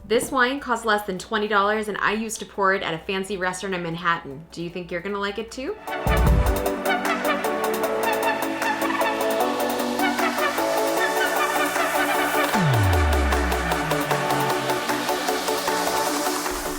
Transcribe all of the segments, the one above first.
This wine costs less than $20 and I used to pour it at a fancy restaurant in Manhattan. Do you think you're gonna like it too?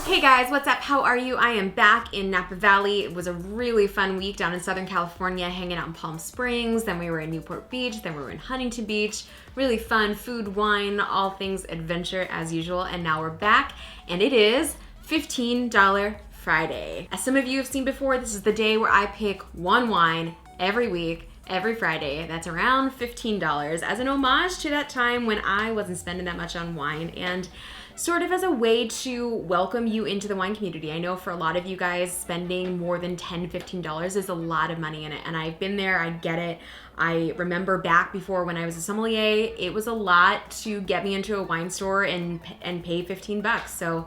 Hey guys, what's up? How are you? I am back in Napa Valley. It was a really fun week down in Southern California, hanging out in Palm Springs. Then we were in Newport Beach. Then we were in Huntington Beach. Really fun food, wine, all things adventure as usual. And now we're back, and it is $15 Friday. As some of you have seen before, this is the day where I pick one wine every week. Every Friday. That's around $15 as an homage to that time when I wasn't spending that much on wine, and sort of as a way to welcome you into the wine community. I know for a lot of you guys, spending more than $10, $15 is a lot of money in it, and I've been there, I get it. I remember back before when I was a sommelier, it was a lot to get me into a wine store and pay 15 bucks. So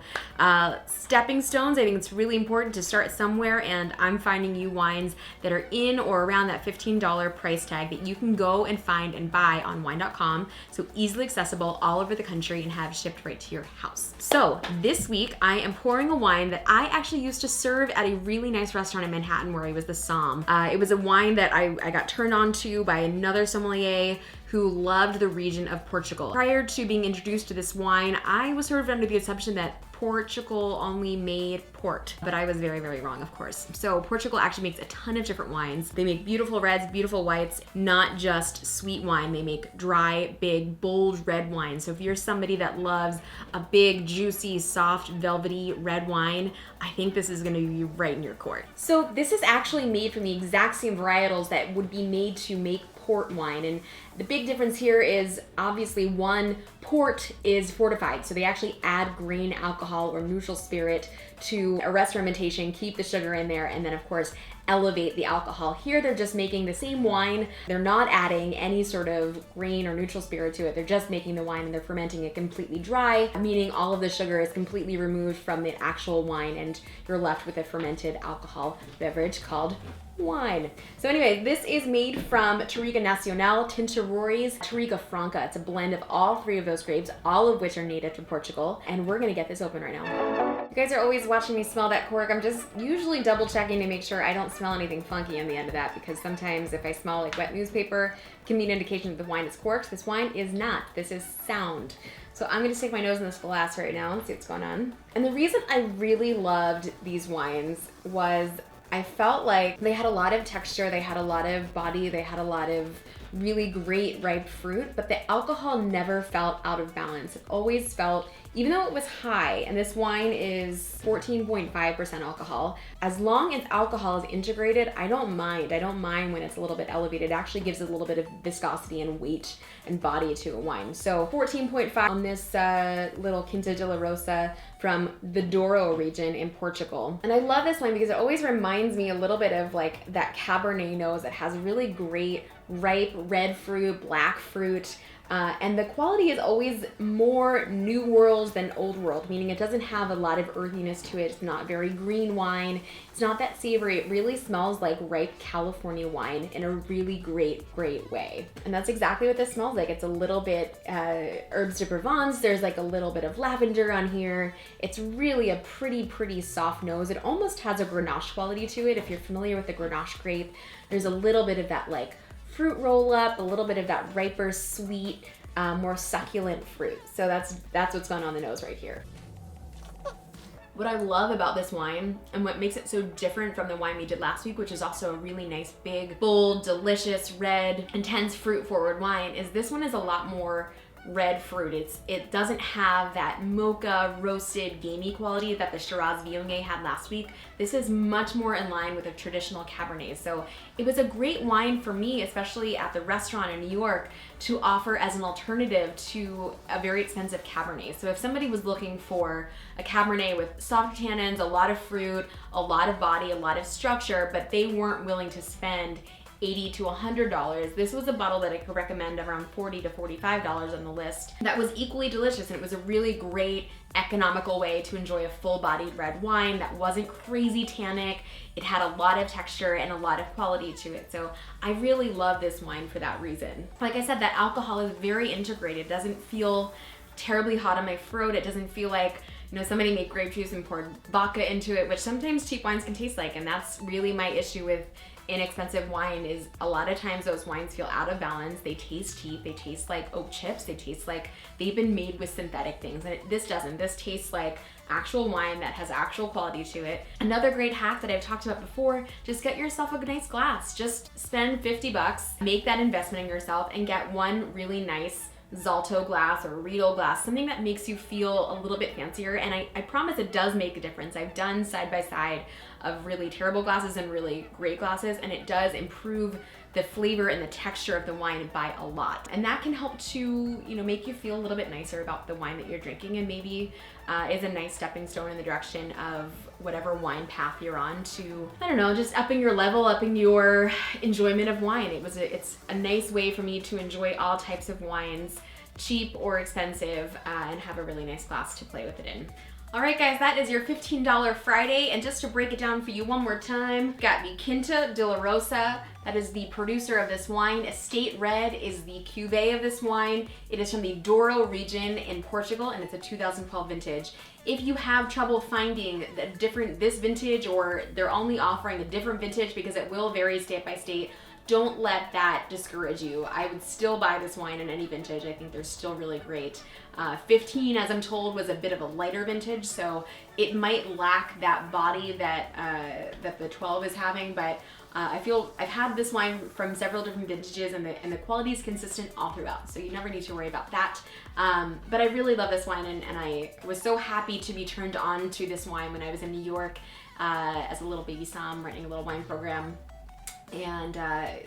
stepping stones, I think it's really important to start somewhere, and I'm finding you wines that are in or around that $15 price tag that you can go and find and buy on wine.com. So easily accessible all over the country and have shipped right to your house. So this week I am pouring a wine that I actually used to serve at a really nice restaurant in Manhattan where I was the somm. It was a wine that I got turned on to by another sommelier who loved the region of Portugal. Prior to being introduced to this wine, I was sort of under the assumption that Portugal only made port, but I was very, very wrong, of course. So Portugal actually makes a ton of different wines. They make beautiful reds, beautiful whites, not just sweet wine. They make dry, big, bold red wine. So if you're somebody that loves a big, juicy, soft, velvety red wine, I think this is gonna be right in your court. So this is actually made from the exact same varietals that would be made to make port wine, and the big difference here is obviously one, port is fortified, so they actually add grain alcohol or neutral spirit to arrest fermentation, keep the sugar in there, and then of course elevate the alcohol. Here they're just making the same wine. They're not adding any sort of grain or neutral spirit to it. They're just making the wine and they're fermenting it completely dry, meaning all of the sugar is completely removed from the actual wine and you're left with a fermented alcohol beverage called wine. So anyway, this is made from Touriga Nacional, Tintoret's Touriga Franca. It's a blend of all three of those grapes, all of which are native to Portugal, and we're gonna get this open right now. You guys are always watching me smell that cork. I'm just usually double checking to make sure I don't smell anything funky on the end of that, because sometimes if I smell like wet newspaper, it can be an indication that the wine is corked. This wine is not. This is sound. So I'm gonna stick my nose in this glass right now and see what's going on. And the reason I really loved these wines was I felt like they had a lot of texture, they had a lot of body, they had a lot of really great ripe fruit, but the alcohol never felt out of balance. It always felt, even though it was high, and this wine is 14.5% alcohol, as long as alcohol is integrated, I don't mind. I don't mind when it's a little bit elevated. It actually gives it a little bit of viscosity and weight and body to a wine. So 14.5 on this little Quinta de la Rosa from the Douro region in Portugal. And I love this wine because it always reminds me a little bit of like that Cabernet nose that has really great ripe red fruit, black fruit, and the quality is always more New World than Old World, meaning it doesn't have a lot of earthiness to it. It's not very green wine. It's not that savory. It really smells like ripe California wine in a really great way. And that's exactly what this smells like. It's a little bit herbs de Provence. There's like a little bit of lavender on here. It's really a pretty soft nose. It almost has a Grenache quality to it. If you're familiar with the Grenache grape, there's a little bit of that like fruit roll up, a little bit of that riper, sweet, more succulent fruit. So that's what's going on the nose right here. What I love about this wine and what makes it so different from the wine we did last week, which is also a really nice, big, bold, delicious, red, intense fruit forward wine, is this one is a lot more red fruit. It doesn't have that mocha roasted gamey quality that the Shiraz Viognier had last week. This is much more in line with a traditional Cabernet. So it was a great wine for me, especially at the restaurant in New York, to offer as an alternative to a very expensive Cabernet. So if somebody was looking for a Cabernet with soft tannins, a lot of fruit, a lot of body, a lot of structure, but they weren't willing to spend $80 to $100. This was a bottle that I could recommend around $40 to $45 on the list. That was equally delicious, and it was a really great economical way to enjoy a full-bodied red wine that wasn't crazy tannic. It had a lot of texture and a lot of quality to it. So I really love this wine for that reason. Like I said, that alcohol is very integrated. It doesn't feel terribly hot on my throat. It doesn't feel like, you know, somebody made grape juice and poured vodka into it, which sometimes cheap wines can taste like, and that's really my issue with inexpensive wine. Is a lot of times those wines feel out of balance. They taste cheap, they taste like oak chips, they taste like they've been made with synthetic things, and this doesn't. This tastes like actual wine that has actual quality to it. Another great hack that I've talked about before, just get yourself a nice glass. Just spend 50 bucks, make that investment in yourself, and get one really nice Zalto glass or Riedel glass, something that makes you feel a little bit fancier. And I promise it does make a difference. I've done side by side of really terrible glasses and really great glasses, and it does improve the flavor and the texture of the wine by a lot. And that can help to, you know, make you feel a little bit nicer about the wine that you're drinking, and maybe is a nice stepping stone in the direction of whatever wine path you're on to, I don't know, just upping your level, upping your enjoyment of wine. It's a nice way for me to enjoy all types of wines, cheap or expensive, and have a really nice glass to play with it in. All right, guys, that is your $15 Friday. And just to break it down for you one more time, got the QUINTA de la ROSA. That is the producer of this wine. Estate Red is the cuvee of this wine. It is from the Douro region in Portugal, and it's a 2012 vintage. If you have trouble finding this vintage, or they're only offering a different vintage because it will vary state by state, don't let that discourage you. I would still buy this wine in any vintage. I think they're still really great. 15, as I'm told, was a bit of a lighter vintage, so it might lack that body that that the 12 is having, but I feel I've had this wine from several different vintages, and the quality is consistent all throughout, so you never need to worry about that. But I really love this wine, and I was so happy to be turned on to this wine when I was in New York as a little baby somm, running a little wine program, and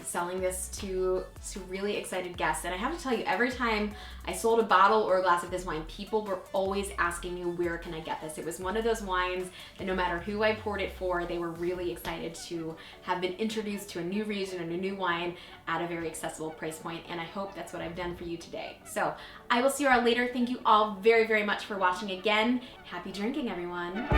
selling this to really excited guests. And I have to tell you, every time I sold a bottle or a glass of this wine, people were always asking me, where can I get this? It was one of those wines that no matter who I poured it for, they were really excited to have been introduced to a new region and a new wine at a very accessible price point. And I hope that's what I've done for you today. So I will see you all later. Thank you all very, very much for watching again. Happy drinking, everyone.